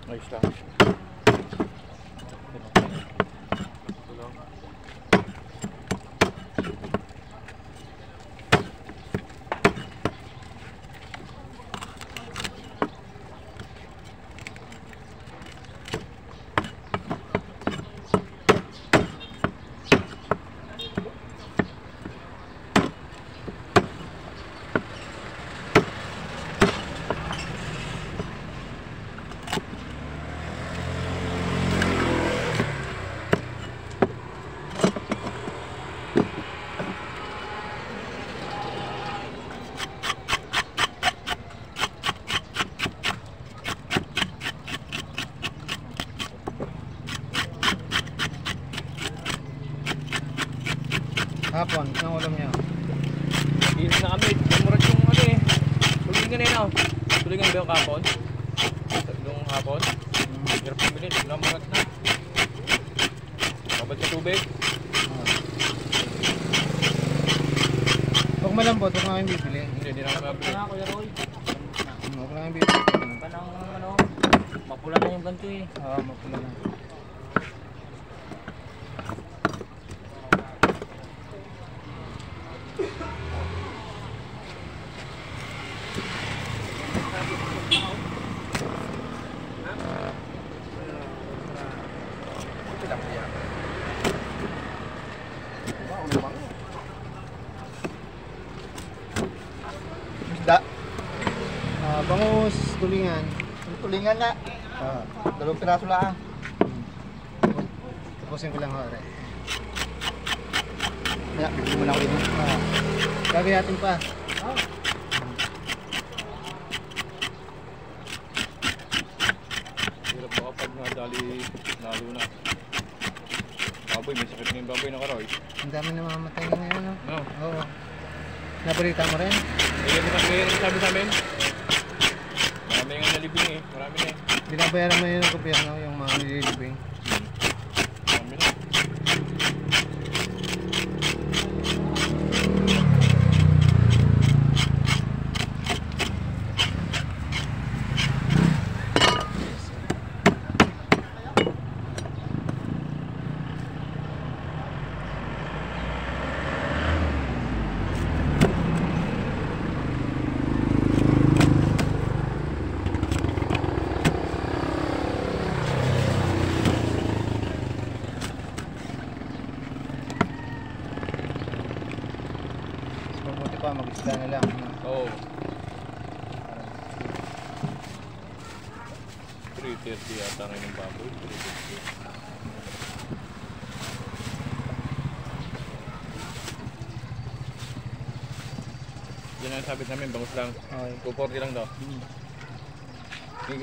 Ayos lang. Hapon, ang ulam niya. Inis na kami. Murad yung ano eh. Tulingan eh no. Tulingan ba yung kapon? Yung hapon? Hirap yung minute. Murad na. Kabad sa tubig. Huwag malambot, huwag nga yung bibili. Hindi na kami mabili. Ano Kuya Roy? Huwag lang yung bibili. Panang ano, mapula na yung ganito eh. Oo, mapula na. Isda. Bangus, tulingan. Tulingan na. Dalawang piraso lang. Tapusin ko lang hore. Kaya, bigyan mo na ako dito. Gagayatin pa. Hirap ba kapag nadali lalo na. Baboy, may sakit na yung baboy na karoy. Ang dami na mamamatay na ngayon. No? No? Oo. Nabalita mo rin? Kaya naman sabi sa amin. Marami nga nalibing eh. Marami na eh. Binabayaran mo yun ng gobyerno, yung mga nililibing. Marami na. Mabuti pa, mag-isda na lang. Oo. 3:30 yata ngayon ng baboy. 3:30. Yan ang sabit namin, bangus lang. Okay. 240 lang daw. Hindi